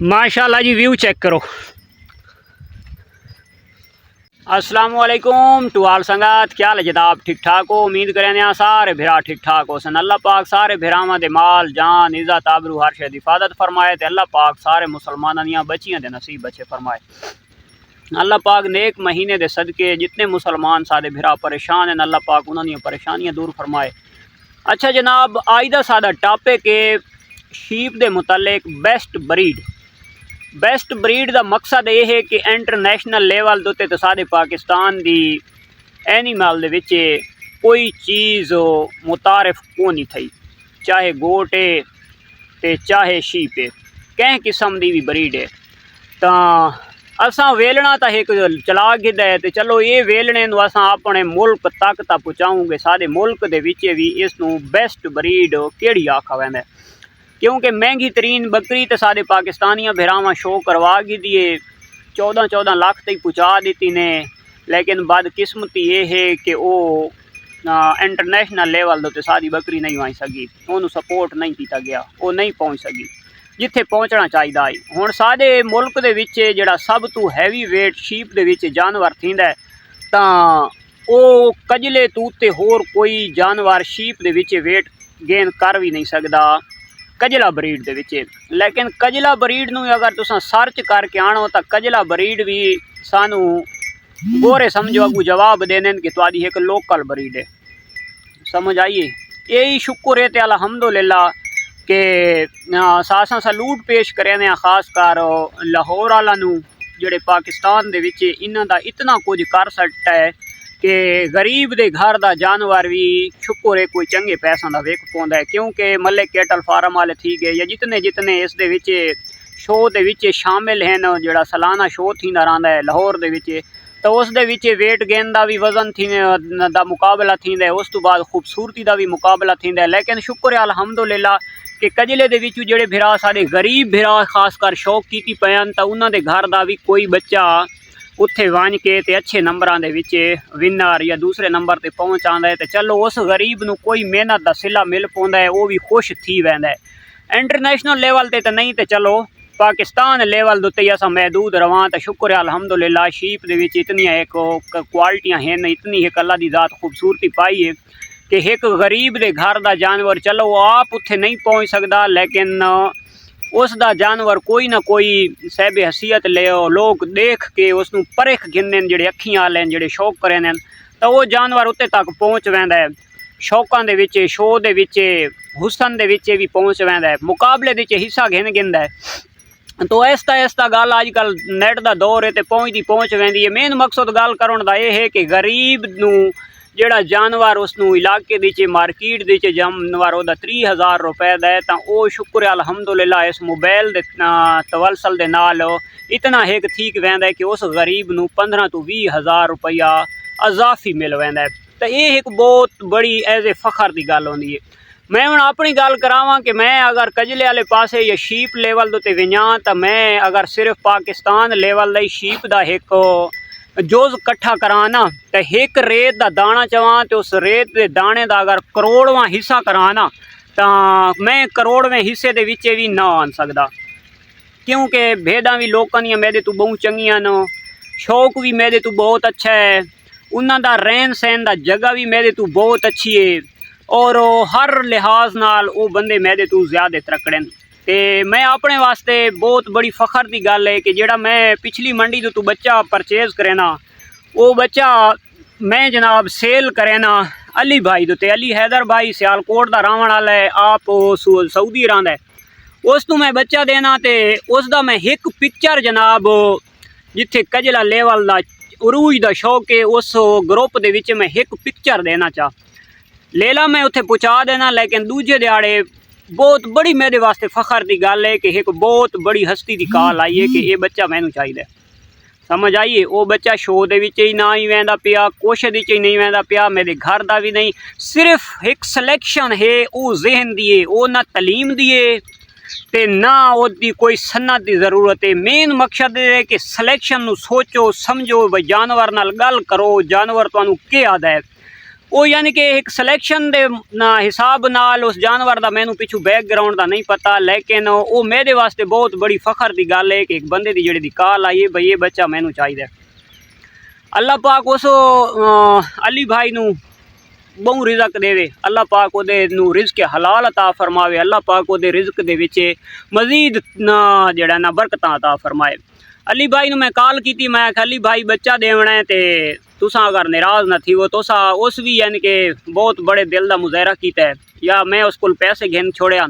माशाल्लाह जी, view check करो। अस्सलामुअलैकुम टू आल संगत, क्या हाल है जनाब? ठीक ठाक हो? उम्मीद करें सारे भिरा ठीक ठाक हो सन। अल्लाह पाक सारे भिरावां दे माल जान इज्जत आबरू हर शे दी हिफाजत फरमाए ते अल्लाह पाक सारे मुसलमानां दियां बच्चियां दे नसीब बच्चे फरमाए। अल्लाह पाक नेक महीने दे सदके जितने मुसलमान सादे भिरा परेशान हैं, अल्लाह पाक उन्हां दियां परेशानियां दूर फरमाए। अच्छा जनाब, आज दा सादा टॉपिक है शीप दे मुतल्लिक बेस्ट ब्रीड का मकसद यह है कि इंटरनेशनल लेवल के उत्ते साडे पाकिस्तान की एनीमल दे विच कोई चीज़ मुतारिफ को नहीं थी, चाहे गोट है तो चाहे शीप है, कें किस्म की भी ब्रीड है। तो असा वेलना तो एक चला गिद है, तो चलो ये वेलने असा अपने मुल्क तक तो पहुँचाऊँगे। साडे मुल्क दे विच भी इसनूं बेस्ट ब्रीड केड़ी आखा वैंदा, क्योंकि महंगी तरीन बकरी तो साडे पाकिस्तानिया भिरावां शो करवा गी दी है, 14-14 लाख तक पहुँचा दी ने। लेकिन बदकिस्मती ये है कि वो इंटरनेशनल लेवल तो सारी बकरी नहीं आई सकी, उन्होंने सपोर्ट नहीं किया गया, वो नहीं पहुँच सकी जिथे पहुँचना चाहिए। हुण साडे मुल्क दे विच जिहड़ा सब तो हैवी वेट शीप दे विच जानवर थींदा तां वो कजले तो उत्ते होर कोई जानवर शीप दे विच वेट गेन कर भी नहीं सकदा कजला ब्रीड दे विच। लेकिन कजला ब्रीड नूं अगर तुसां सर्च करके आणो तो कजला ब्रीड भी सानू गोरे समझो अगू जवाब देने कि तुहाडी एक लोकल ब्रीड है। समझ आइए, यही शुक्र है ते अल्हम्दुलिल्लाह के असां सलूट पेश करें खास कर लाहौर वाला नूं जिहड़े पाकिस्तान दे विच इन्हां दा इतना कुछ कर सकता है कि गरीब दे घर का जानवर भी शुक्र है कोई चंगे पैसों का विक पाउंदा है। क्योंकि मल्ले कैटल फार्म वाले थी गए या जितने जितने इस दे विच शो दे विच शामिल हैं, जिहड़ा सालाना शो थींदा रहिंदा है लाहौर दे विच, तो उस दे विच वेट गेन का भी वजन थी दा मुकाबला थींदा है, उस तो बाद खूबसूरती का भी मुकाबला थींदा है। लेकिन शुक्र है अल्हम्दुलिल्लाह कि कजले दे विच जिहड़े भिरा साडे गरीब भिरा खास कर शौक कीती पैन, तो उन्हां दे घर का भी कोई बच्चा उत्थे वन के ते अच्छे नंबरां दे विच विनर या दूसरे नंबर ते पहुँच आंदा है, तो चलो उस गरीब नूं कोई मेहनत का सिला मिल पाउंदा है, वो भी खुश थी वैंदा है। इंटरनेशनल लेवल ते तो नहीं, तो चलो पाकिस्तान लेवल उत्ते असां महदूद रवां, तो शुक्र है अल्हम्दुलिल्लाह शीप दे विच इतनियां एक क्वालिटियां हैं, इतनी एक अल्लाह दी ज़ात खूबसूरती पाई है कि एक गरीब दे घर का जानवर चलो वो आप उत्थे नहीं पहुँच सकता, लेकिन उसका जानवर कोई ना कोई सहब हसीयत ले लोग देख के उसनूं परख गिनने जिहड़े अखियां वाले जिहड़े शौक करें, तो वो जानवर उत्ते तक पहुँच वैंदा है। शौकां दे विच शो दे विच हुसन दे विच भी पहुँच वैंदा है, मुकाबले दे विच हिस्सा गिनदा है। तो ऐसा गल अजकल नैट का दौर है, तो पहुँच वैंदी है। मेन मकसद गल करन दा यह है कि गरीब नूं जिहड़ा जानवर उसनूं इलाके दी मार्केट दी जानवर वह 30,000 रुपए का है, तो वो शुक्र है अल्हम्दुलिल्लाह इस मोबाइल दे तवलसल दे नाल इतना एक ठीक वैंदा है कि उस गरीब नूं 15 तो 20,000 रुपया अजाफी मिल वैंदा है। तो ये एक बहुत बड़ी एज ए फखर की गल होंदी है। मैं हुण अपनी गल करावां कि मैं अगर कजले वाले पासे या शीप लेवल दे विजां, तो मैं अगर सिर्फ पाकिस्तान लेवल दी शीप का एक जोज कट्ठा कराना, तो एक रेत का दाना चवां, तो उस रेत के दाने का अगर करोड़वां हिस्सा कराना, तो मैं करोड़वें हिस्से दे विच भी ना आन सकदा। क्योंकि भेदा भी लोगों दी मेरे तो बहुत चंगियां न, शौक भी मेरे तो बहुत अच्छा है, उन्हां दा रहन सहन का जगह भी मेरे तो बहुत अच्छी है, और हर लिहाज नाल वो बंदे मेरे तो ज़्यादा त्रकड़े। तो मैं अपने वास्ते बहुत बड़ी फखर की गल है कि जेड़ा मैं पिछली मंडी तो बच्चा परचेज करेना, वो बच्चा मैं जनाब सेल करेना अली भाई तो अली हैदर भाई सियालकोट का रहने वाला है, आप सऊदी रहा है। उस तो मैं बच्चा देना, तो उसका मैं एक पिक्चर जनाब जिथे कजला लेवल का उरूज का शौक है, उस ग्रुप के विच मैं एक पिक्चर देना चाह लेला, मैं उत्थे पहुँचा देना। लेकिन दूजे दिहाड़े बहुत बड़ी मेरे वास्ते फखर की गल है कि एक बहुत बड़ी हस्ती की कॉल आई है कि ये बच्चा मैनू चाहिए। समझ आइए, वो बच्चा शो दे विच ही ना ही वैंदा पिया, कुछ दी ही नहीं वैंदा पिया, मेरे घर का भी नहीं, सिर्फ एक सिलेक्शन है वो जहन दी है, वो ना तलीम दी है ते ना उसकी कोई सन्नत की जरूरत है। मेन मकसद है कि सिलेक्शन नू सोचो समझो, भाई जानवर नाल गल करो, जानवर तुहानू क्या आदा है। वो यानी कि एक सिलेक्शन के हिसाब नाल उस जानवर का मैनू पिछू बैकग्राउंड का नहीं पता, लेकिन वो मेरे वास्ते बहुत बड़ी फखर की गल है कि एक बंदे की जी कॉल आई है भाई ये बच्चा मैनू चाहिए। अल्लाह पाक उस अली भाई नू बहु रिजक देवे, अल्लाह पाक उहदे नू रिज़्क हलाल अता फरमावे, अल्लाह पाक उहदे रिज़्क दे विच मजीद जिहड़ा ना बरकतां अता फरमाए। अली भाई नू मैं कॉल की, मैं आख्या अली भाई बच्चा देवना है तो तुसा अगर नाराज़ न थी वो तुसा उस भी यानी कि बहुत बड़े दिल का मुजाहरा किया है, या मैं उस को पैसे गिन छोड़िया,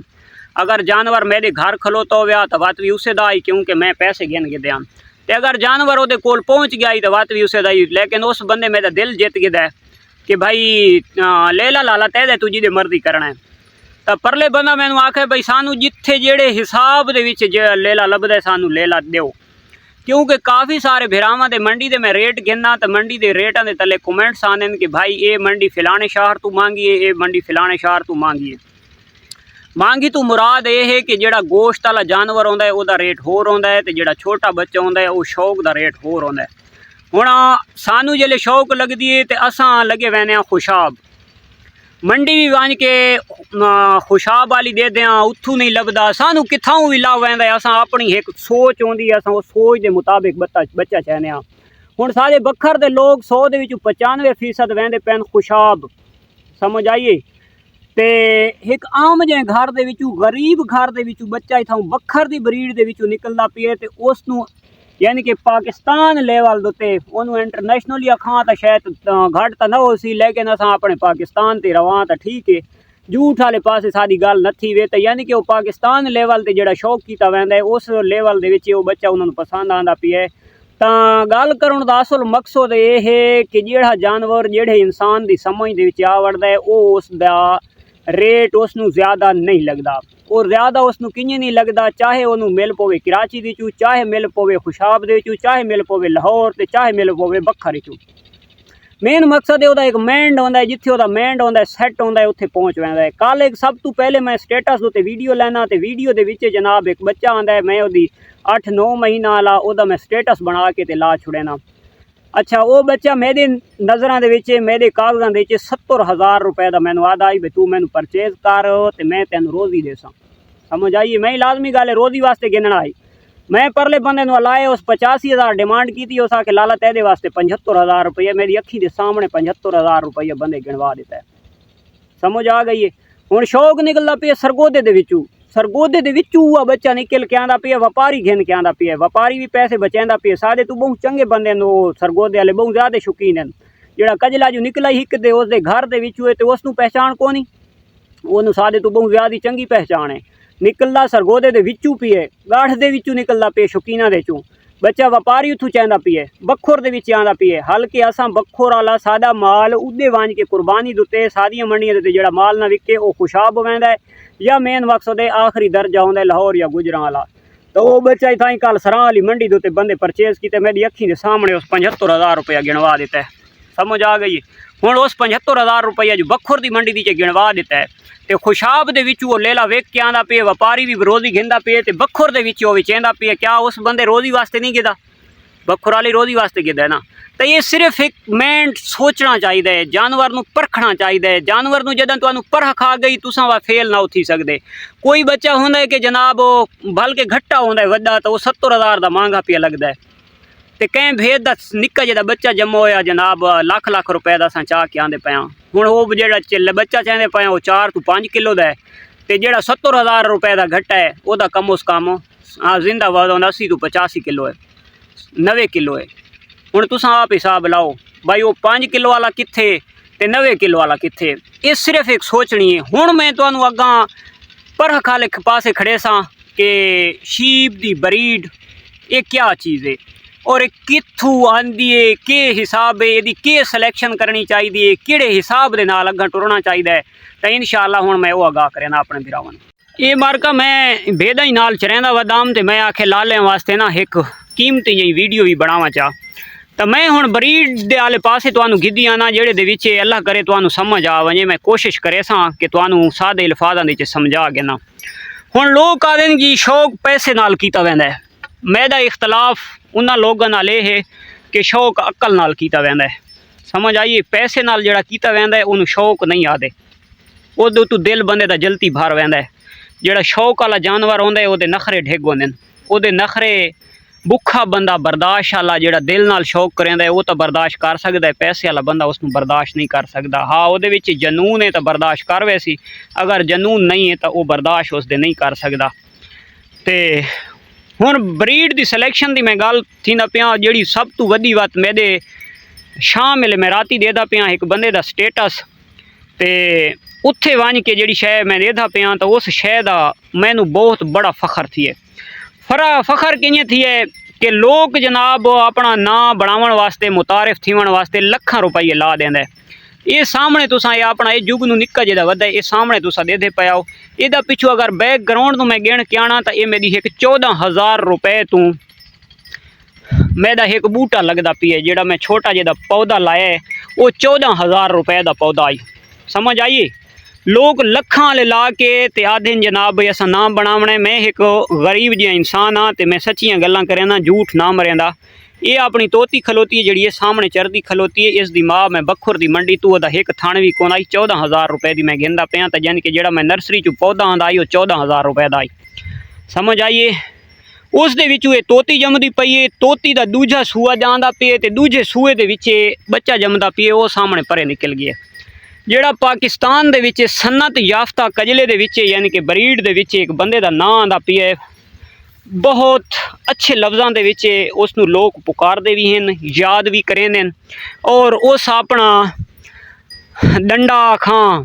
अगर जानवर मेरे घर खलोता होया तो वत भी उसे दा ही, क्योंकि मैं पैसे गिन के दिया, तो अगर जानवर वो कोल पहुँच गया ही तो वत भी उसे दा ही। लेकिन उस बंदे मेरा दिल जित गया है कि भाई लेला लाला तै दे तू जिहदी मर्जी करना है। तो परले बंदा मैनू आखे भाई सानू जिथे जेड़े हिसाब दे विच लेला लभदा सानू लेला दिओ, क्योंकि काफ़ी सारे भिरावां दे मंडी दे मैं रेट गिनना तो मंडी दे रेटां दे तले कमेंट्स आने कि भाई ये मंडी फिलाने शहर तू मांगी है, ये मंडी फिलाने शहर तू मांगी है। मांगी तो मुराद ये है कि जेड़ा गोश्त वाला जानवर होंदा है उसदा रेट होर होंदा है, तो जेड़ा छोटा बच्चा होंदा है वो शौक दा रेट होर होंदा है। हुण सानू जेल्ले शौक लगदी है तो असां लगे वैने खुशाब मंडी भी वंज के खुशाब वाली दे दें, उत्थू नहीं लभदा, सानू कित्थों भी लभ वैंदा। असां अपनी एक सोच होंदी, असां उस सोच के मुताबिक बच्चा चाहने। हुण सारे बखर दे लोग 100 दे विचों 95% वैंदे पैन खुशाब, समझ आइए। ते एक आम जे घर दे विचों गरीब घर दे विचों बच्चा इथों बखर दी ब्रीड दे विचों निकलदा पिए ते उसनू यानी कि पाकिस्तान लेवल दे उन्होंने इंटरनेशनली अखां तो शायद घट तो ना हो सी, लेकिन असां अपने पाकिस्तान ते रवां तो ठीक है, झूठ वाले पासे सारी गल नथी वे। तो यानी कि वो पाकिस्तान लेवल ते जिहड़ा शौक कीता वैंदा है उस लेवल दे विच वो बच्चा उन्होंने पसंद आंदा पिए। तो गल करन दा असल मकसद ये है कि जिहड़ा जानवर जिहड़े इंसान की समझ दे विच आ वड़दा है वो उसदा रेट उसनू ज़्यादा नहीं लगता, और ज़्यादा उसनू किंज नहीं लगता, चाहे उन्होंने मिल पवे कराची दी चू, चाहे मिल पवे खुशाब दे चू, चाहे मिल पवे लाहौर ते चाहे मिल पवे बखर चू। मेन मकसद है एक मैंड होंदा है, जिथे वह मैंड होंदा है सैट होंदा है उत्थे पहुँच वैंदा है। कल एक सब तो पहले मैं स्टेटस उत्ते वीडियो लैना तो वीडियो दे विच जनाब एक बच्चा आंदा है, मैं उहदी 8-9 महीना वाला उहदा मैं स्टेटस बना के ते ला छुड़ेना। अच्छा वो बच्चा मेरे नज़रों के मेरे कागज़ों के 70,000 रुपए का मैनू आदा ही, तू मैनू परचेज कर तो मैं तेन रोज़ी देसा, समझ आइए। मैं लाजमी गल है रोज़ी वास्ते गिनना आई, मैं परले बंदे लाए उस 85,000 डिमांड की थी, उस आके लाला तेरे वास्ते 75,000 रुपये मेरी अखी के सामने 75,000 रुपये बंदे गिनवा देता है, समझ आ गई है। हुण शौक निकलता पे सरगोदे दे विचों, सरगोदे दे विचों हुआ बच्चा निकल के आंदा पिया, व्यापारी घिन के आंदा पिया, व्यापारी भी पैसे बचांदा पिया। साढ़े तू बहुत चंगे बंदे ने वो सरगोदे वाले बहुत ज़्यादा शौकीन हैं। जिहड़ा कजला जो निकला ही हिक दे उसदे घर दे विचों ते उसनू पहचान कोनी, ओनू साढ़े तू बहुत ज़्यादा चंगी पहचान है। निकलदा सरगोदे दे विचों पिए, गाठ दे विचों निकलदा पिए, शौकीना दे चों बच्चा व्यापारी उथू चाहता पिए, बखोर दे विच आंदा पिए। हल्के असां बखोर वाला सादा माल उदे वंज के कुर्बानी दुते सारियां मंडियां ते जिहड़ा माल ना विके वो खुशाब वैंदा है, या मेन मकसद है आखिरी दर्जा होंदा लाहौर या गुजरां वाला। तो वो बच्चा इतना कल सरां वाली मंडी दुते बंदे परचेज किए, मेरी अखी के सामने उस 75,000 रुपया गिनवा दिता है, समझ आ गई। हुण उस 75,000 रुपया जो बखोर की मंडी दी गिनवा दिता है तो खुशाब दे विच वो लेला वेख के आंदा पे, व्यापारी भी रोज़ी घिंदा पे ते बखोर दे विच वो भी चेंदा पे। क्या उस बंदे रोज़ी वास्ते नहीं गिदा, बखोर वाली रोज़ी वास्ते गिदा है ना। तो ये सिर्फ एक मैंड सोचना चाहिए, जानवर नू परखना चाहिए। जानवर नू जदों तुहानू परख खा गई तुसां वा फेल ना उठी सकते। कोई बच्चा होंदा है कि जनाब बल्कि घट्टा होंदा है वड्डा तो वो 70,000 का महंगा पिया लगता है, तो कैं भेद का निक्का जिहा बच्चा जम्मो होया जनाब लाख रुपए का असां चाह के आंदे पिया। हुण वो जिहड़ा बच्चा चाहते पिया वो 4 तो 5 किलो का है, तो जिहड़ा 70,000 रुपए का घट्टा है वह कम उस कम जिंदा वजन 80 तो 85 किलो है, 90 किलो है। हुण तुसां आप हिसाब लाओ भाई वो 5 किलो वाला कित्थे ते 90 किलो वाला कित्थे। ये सिर्फ एक सोचनी है। हुण मैं तुहानू अग्गां परख वाले पासे खड़े सां कि शीप दी ब्रीड ये क्या चीज़ है और कित्थू आंदी है, के हिसाब है, यदि के सिलेक्शन करनी चाहिए, किहड़े हिसाब दे नाल अग्गां टुरना चाहिए। तो इंशाअल्लाह हुण मैं वो आगाह करना अपने भरावां नूं। ये मार्का मैं भेदा ही नाल चरैंदा वदाम ते मैं आखे लाले वास्ते ना एक कीमती जी वीडियो भी बनावा चाह। तो मैं हुण ब्रीड दे आले पासे तुहानू गिद्दी आना जेहड़े दे विच अल्लाह करे तुहानू समझ आ वजे। मैं कोशिश करे सां कि तुहानू सादे अल्फाजां दे विच समझा के ना। हुण लोग आखदे जी शौक पैसे नाल कीता वैंदा है, मेरा इख्तलाफ उन्होंने लोगों नाल है कि शौक अकल नाल कीता वैंदा है, समझ आइए। पैसे नाल जिहड़ा कीता वैंदा है उन्होंने शौक नहीं आते, उदे तो दिल बंदे दा जल्दी भर वैंदा है। जिहड़ा शौक वाला जानवर होंदा है उहदे नखरे ढिग होंदे न, उहदे नखरे भुखा बंदा बर्दाश्त वाला जिहड़ा दिल नाल शौक करेंदा है वो तो बर्दाश्त कर सकदा है, पैसे वाला बंदा उसनूं बर्दाश्त नहीं कर सकदा। हाँ उहदे विच जनून है तो बर्दाश्त कर वैसी, अगर जनून नहीं है तो वह बर्दाश्त उसदे नहीं कर सकदा। ते हुण ब्रीड दी सिलेक्शन दी मैं गल थींदा पिया, जिहड़ी सब तो वड्डी बात मेरे शाम वेले मैं राती देदा पिया एक बंदे दा स्टेटस, ते उत्थे वंज के जिहड़ी शै मैं देदा पिया तो उस शै दा मैनू बहुत बड़ा फखर थी है। फखर कि'यां थी है कि लोग जनाब अपना नां बनावन वास्ते मुतारिफ थीवन वास्ते लखां रुपये ला देंदा है। ये सामने तुसां ये अपना ये जुग नूं निक्का जिहा वधा ये सामने तुसां देदे पे आओ। इहदा पिछू अगर बैकग्राउंड नूं मैं गिण के आना तो ये मेरी एक 14,000 रुपए तू मेरा एक बूटा लगता पी है, जिहड़ा मैं छोटा जिहा पौधा लाया है वो 14,000 रुपए का पौधा आई। समझ आइए, लोग लखां वाले ला के ते आधे जनाब भाई असां नाम बनावना है। मैं एक गरीब जिहा इंसान हाँ ते मैं सच्चियां गल्लां करना, झूठ ना मरेंदा। ये अपनी तोती खलोती है जिहड़ी सामने चरदी खलोती है, इस दी माँ मैं बखुर दी मंडी तू ओदा एक थान भी कौन आई। 14,000 रुपए की मैं गिनदा पिया, तो यानी कि जिहड़ा मैं नर्सरी चू पौधा आंदा आई वो 14,000 रुपए का आई। समझ आइए, उस दे विचों ये तोती जमदी पई है, तोती दा दूजा सूआ जांदा पे ते दूजे सूए दे विच बच्चा जमदा पे वो सामने परे निकल गया। जिहड़ा पाकिस्तान दे विच सन्नत याफ्ता कजले दे विच यानी कि ब्रीड दे विच एक बंदे दा नां आंदा पे है, बहुत अच्छे लफ्ज़ों दे विच उसनूं लोग पुकारदे भी हैं, याद भी करेंदे हैं, और उस अपना डंडा खां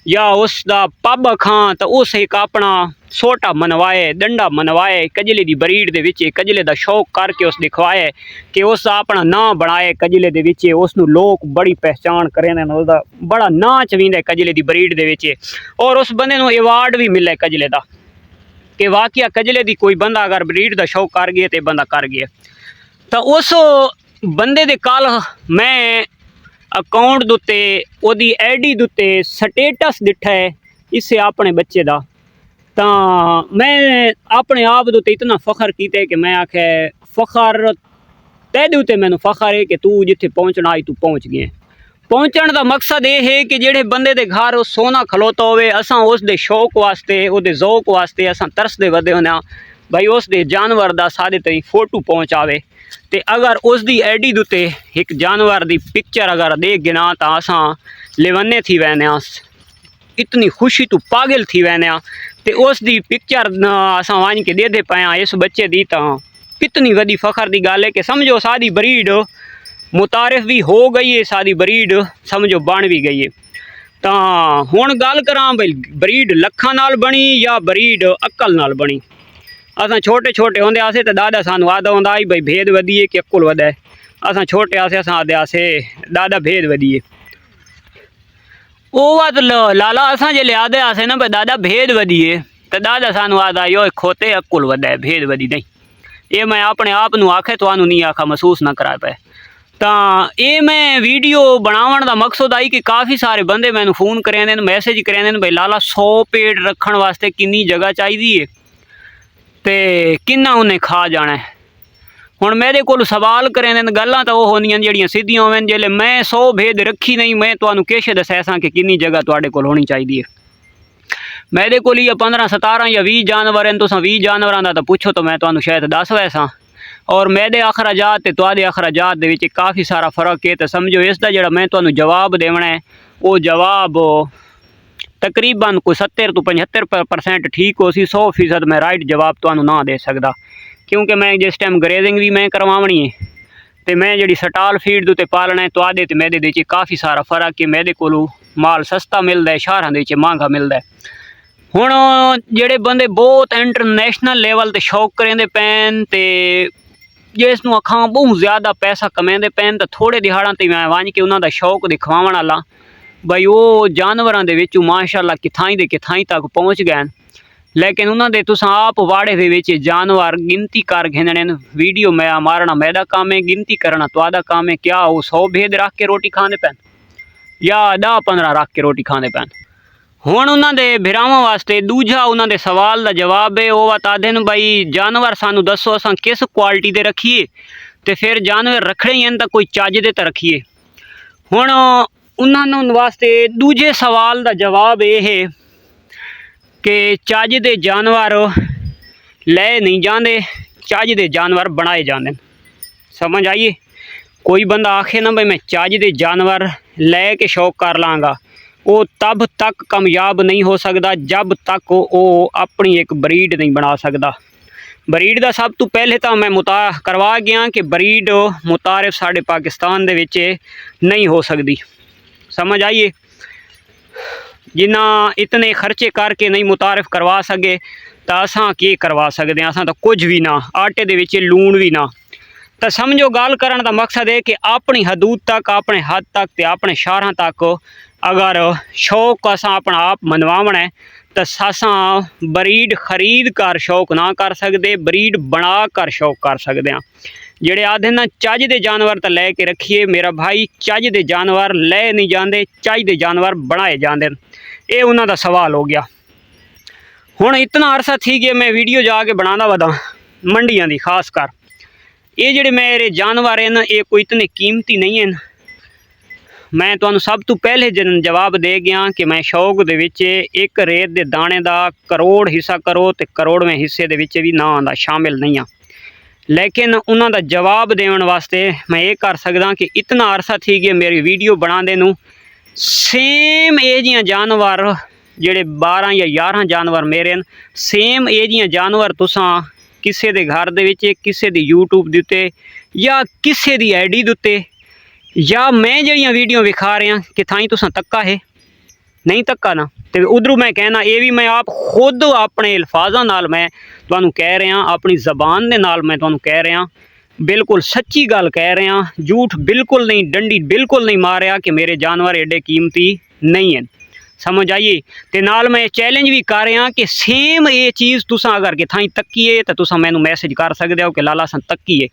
या उसका पब खां तो उस एक अपना सोटा मनवाए, डंडा मनवाए, कजले की ब्रीड दे विच कजले का शौक करके उस दिखवाए कि उस अपना नां बनाए कजले दे विच, उसनूं लोग बड़ी पहचान करेंदे ने, उसदा बड़ा नां चवींदा कजले की ब्रीड दे विच। और उस बंदे नूं अवार्ड भी मिले कजले का कि वाकया कजले की कोई बंदा अगर ब्रीड का शौक कर गया तो बंदा कर गया। तो उस बंदे दे कल मैं अकाउंट दुते ओदी आईडी दुते स्टेटस दिठा है इससे अपने बच्चे का, तो मैं अपने आप दुते इतना फखर किया कि मैं आखे फखर तेदे उत्ते मैनू फखर है कि तू जिथे पहुँचना आई तू पहुँच गए। पहुँचण का मकसद ये है कि जेड़े बंदे दे घर सोना खलोता होवे असां उस दे शौक वास्ते उहदे ज़ौक वास्ते असां तरसदे वधे होने भाई उस दे जानवर दा साडे ताईं फोटो पहुँचावे, ते अगर उस दी आईडी दुते एक जानवर दी पिक्चर अगर देख गिना तो असां लेवन्ने थी वैने, इतनी खुशी तो पागल थी वैने, ते उस दी पिक्चर असां वंज के दे पाया इस बच्चे दी, तो कितनी वड्डी फखर दी गल है कि समझो साडी ब्रीड मुतारिफ भी हो गई है, साडी ब्रीड समझो बन भी गई है। तो हुण गल करां भाई ब्रीड लखां नाल बनी या ब्रीड अक्ल नाल बनी। असां छोटे छोटे होंदे आसे तो दादा सानू आदा होंदा ही भाई भेद वधिए कि अक्ल वधे है। असां छोटे आसे असां आदे आसे दादा भेद वधिए, वो बात लाला असां जे आदे आसे ना भाई दादा भेद वधिए, तो दादा सानू आदा यो खोते अक्ल वधे है भेद वधी नहीं। ये मैं अपने आप नू आखे तो नहीं आखा महसूस ना करा पाए। तो ये मैं वीडियो बनावन का मकसद आई कि काफ़ी सारे बंदे मैंने फोन करेंदे मैसेज करेंदे भाई लाला 100 पेड़ रखने वास्ते कितनी जगह चाहिए तो किन्ना उन्हें खा जाना है। हुण मेरे को सवाल करेंदे गल्लां तो वह होंदियां जिहड़ियां सीधियां होवन, जिसले मैं 100 भेद रखी नहीं मैं तुहानू किश दस्सां कि कितनी जगह तुहाडे कोल होनी चाहिए। मेरे को 15 17 या 20 जानवर हैं, तुसां 20 जानवरां दा तो पुछो तो मैं तुहानू शायद दस वैसा, और मेरे अखराजात ते तुहाडे अखराजात दे विच काफ़ी सारा फ़र्क है। तो समझो इसका जिहड़ा मैं तुहानू जवाब देना है वो जवाब तकरीबन कोई 70 तो 75% ठीक हो सी, 100% मैं राइट जवाब तुहानू ना दे सकदा, क्योंकि मैं जिस टाइम ग्रेजिंग भी मैं करवावनी है तो मैं जी स्टाल फीड उत्ते पालना है तुहाडे ते मेरे दे काफ़ी सारा फ़र्क है। मेरे को माल सस्ता मिलता है, शहरों के महंगा मिलता है। हुण जिहड़े बंदे बहुत इंटरनेशनल लेवल ते शौक करेंदे पैन ते जिसनूं अखां बहुत ज़्यादा पैसा कमाते पैन, तो थोड़े दिहाड़ां ते मैं वंज के उन्हां दा शौक दिखवावन वाला भाई वो जानवरां दे विचों माशाअल्लाह किथाई दे किथाई तक पहुँच गए। लेकिन उन्हां दे तुसां आप वाड़े दे विच जानवर गिनती कर गिनने वीडियो मैं मारना मेरा काम है, गिनती करना तुहाडा काम है। क्या वो 100 भेद रख के रोटी खाने पैन या 10-15 रख के रोटी खाने पैन। हुण उन्हां दे भिरावां वास्ते दूजा उन्हां दे सवाल दा जवाब है, वो बताते हैं भाई जानवर सानू दसो असां किस क्वालिटी दे रखिए, तो फिर जानवर रखने ही हैं तो कोई चज दे तो रखिए। हुण उन्हां वास्ते दूजे सवाल का जवाब यह है कि चज दे जानवर ले नहीं जाते, चज दे जानवर बनाए जाते। समझ आइए, कोई बंदा आखे ना भाई मैं चज दे जानवर ले के शौक कर लाँगा, वो तब तक कामयाब नहीं हो सकता जब तक वो अपनी एक ब्रीड नहीं बना सकता। ब्रीड का सब तो पहले तो मैं करवा गया कि ब्रीड मुतारिफ साढ़े पाकिस्तान दे विच नहीं हो सकती। समझ आइए, जिन्ना इतने खर्चे करके नहीं मुतारिफ करवा सके तो असां की करवा सकते हैं, असां तो कुछ भी ना, आटे दे विच लूण भी ना। तो समझो गल करन दा मकसद है कि अपनी हदूद तक, अपने हद तक ते अपने शहर तक अगर शौक असां अपना आप मनवावना है तो असां ब्रीड खरीद कर शौक ना कर सकते, ब्रीड बना कर शौक कर सकते हैं। जेड़े आधे ना चज दे जानवर तो लैके रखिए, मेरा भाई चज दे जानवर ले नहीं जाते, चज दे जानवर बनाए जाते। ये उन्हों का सवाल हो गया। हुण इतना अरसा थी गया मैं वीडियो जाके बनाना वदा मंडियां दी, खास कर ये जेड़े मेरे जानवर हैं ये कोई इतने कीमती नहीं हैं। मैं तुहानू सब तो पहले जवाब दे गया कि मैं शौक दे विच एक रेत दे दाने दा करोड़ हिस्सा करो तो करोड़वें हिस्से दे विच भी ना आंदा, शामिल नहीं आ। लेकिन उन्हों का जवाब देने वास्ते मैं ये कर सकदा कि इतना अरसा थी गया मेरी वीडियो बनाने नू, सेम एजियां जानवर जेड़े 12 या 11 जानवर मेरे हैं, सेम एजियां जानवर तुसां किसी के घर दे विच, किसी दी यूट्यूब दे उत्ते या किसी दी आईडी दे उत्ते या मैं जड़ियाँ वीडियो विखा रहा कि थाई तुसां तक्का है, नहीं तक्का ना। तो उधरों मैं कहना ये भी मैं आप खुद अपने अल्फाजा नाल मैं तुहानू कह रहा, अपनी ज़बान दे नाल मैं तुहानू कह रहा, बिल्कुल सच्ची गल कह रहा, झूठ बिल्कुल नहीं, डंडी बिल्कुल नहीं मारिया कि मेरे जानवर एडे कीमती नहीं हैं। समझ आइए, तो नाल मैं चैलेंज भी कर रहा कि सेम ये चीज़ तुसां अगर कि थाई तक्कीए तो तुसां मैनू मैसेज कर सकते हो कि लाला सन तक्कीए।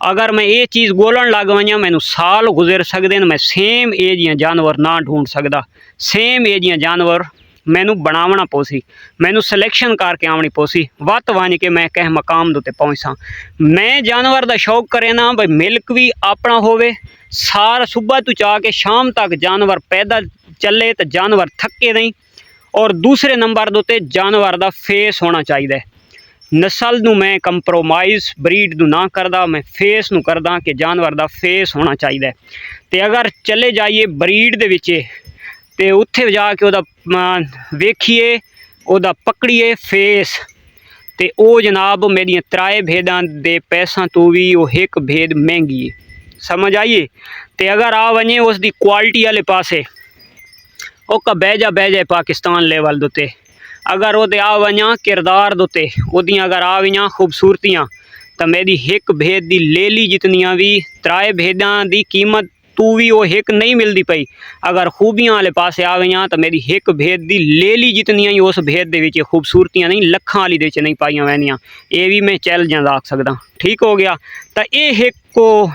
अगर मैं ये चीज़ बोलन लग वजा मैनू साल गुजर सकते हैं, मैं सेम एजियां जानवर ना ढूंढ सकता, सेम एजियां जानवर मैनू बनावना पोसी, मैनू सिलेक्शन करके आवनी पोसी, वत वंज के मैं कह मकाम दे पहुँचा। मैं जानवर का शौक करे ना भाई मिल्क भी अपना होवे, सारा सुबह तो चाह के शाम तक जानवर पैदा चले तो जानवर थके नहीं, और दूसरे नंबर दे जानवर का फेस होना चाहिए। नस्ल नू मैं कंप्रोमाइज़ ब्रीड नू ना करदा, मैं फेस नू करदा कि जानवर का फेस होना चाहिए। तो अगर चले जाइए ब्रीड दे विचे ते उत्थे जाके उहदा वेखिए, उहदा पकड़िए फेस, ते ओ जनाब मेरियां 3 भेदां दे पैसा तो भी वो एक भेद महंगी है। समझ आइए, तो अगर आ वने उसकी क्वालिटी वाले पासे ओका बह पाकिस्तान लेवल दोते, अगर वो आ वजा किरदार दोते ओदियां अगर आ वजा खूबसूरतियाँ तो मेरी एक भेद की लेली जितनियाँ भी 3 भेदां की कीमत तू भी वो एक नहीं मिलती पई। अगर खूबियाँ वाले पासे आ गई तो मेरी एक भेद की लेली जितनियाँ ही उस भेद के खूबसूरतियाँ नहीं लखां वाली दे नहीं पाइया वैनियाँ, ये भी मैं चैलेंज आख सकदा। ठीक हो गया, तो ये एक को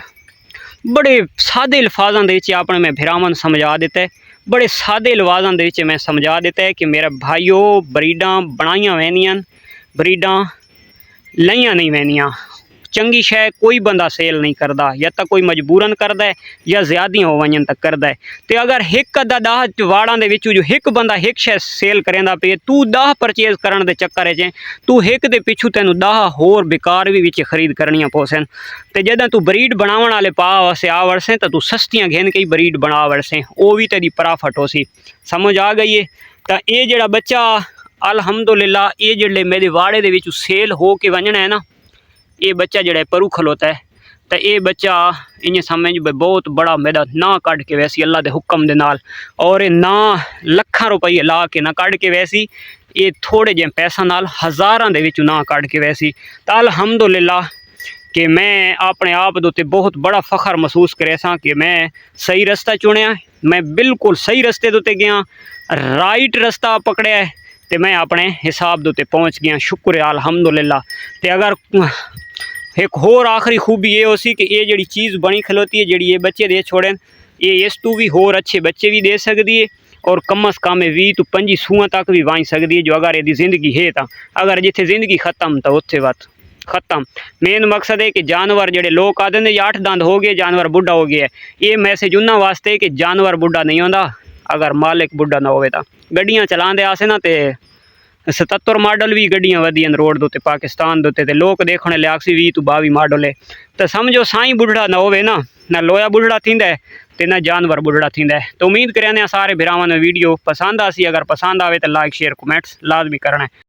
बड़े सादे अल्फाजों के अपने मैं भरावन समझा देता है, बड़े सादे अल्फाजों के मैं समझा देता है कि मेरे भाईओ ब्रीडां बनाइया वैनियां, ब्रीडां लईयां नहीं वैनियां। चंगी शै कोई बंदा सेल नहीं करता, या तो कोई मजबूरन करता है या ज़्यादियाँ हो वजन तक करता है। तो अगर एक अद्धा 10 वाड़ा के विचों जो एक बंदा एक शै सेल करेंदा पे, तू 10 परचेज करने के चक्कर च तू एक दे पिछू तेन 10 होर बेकार भी विच खरीद करनियाँ पोसन। तो जदा तू ब्रीड बनावन वाले पा वैसे आ वरसें तो तू सस्तियाँ घेन के ही ब्रीड बना वरसें, वो भी तेरी प्रॉफिट हो सी। समझ आ गई है। तो ये जड़ा बच्चा अलहमदुलिल्लाह ये जड़े मेरे वाड़े दे विचों सेल हो के वजना है ना, ये बच्चा जड़ा परू खलोता है, तो ये बच्चा इन्हें समझ बहुत बड़ा मेरा ना कढ़ के वैसी अल्लाह के हुक्म दे नाल, और ना लखां रुपये ला के ना कढ़ के वैसी, ये थोड़े जे पैसा नाल हज़ारां दे विचों ना कढ़ के वैसी। तो अलहमदुलिल्लाह कि मैं अपने आप दे बहुत बड़ा फ़ख्र महसूस करे सा कि मैं सही रस्ता चुनिया, मैं बिल्कुल सही रस्ते दे गया, राइट रस्ता पकड़िया है, तो मैं अपने हिसाब दे पहुँच गया। शुक्र है अलहमदुलिल्लाह। तो अगर एक होर आखिरी खूबी ये हो सी कि ये जड़ी चीज़ बनी खलोती है, जड़ी ये बच्चे दे छोड़े, ये इस तू भी होर अच्छे बच्चे भी दे सकती है, और कम अज़ कम 20 तो 25 सूआं तक भी वाई सकती है, जो अगर यदि ज़िंदगी है तो। अगर जिथे ज़िंदगी ख़त्म तो उत्थे वत ख़त्म। मेन मकसद है कि जानवर जेडे लोग आते हैं 8 दंद हो गए जानवर बुढ़ा हो गया, ये मैसेज उन्होंने वास्ते है कि जानवर बुढ़ा नहीं होता अगर मालिक बुढ़ा ना होवे। गड्डियां चलाते आसे ना तो 77 मॉडल भी गड्डियां वधियां रोड के उत्ते पाकिस्तान के उत्ते लोग देखने लिया 20 तो 22 मॉडल है। तो समझो साई बुढ़ा ना होवे ना लोया बुढ़ा थींदा है तो ना जानवर बुढ़ा थींदा है। तो उम्मीद करें सारे भरावां ने वीडियो पसंद आसी, अगर पसंद आवे तो लाइक शेयर कमेंट्स लाजमी करना है।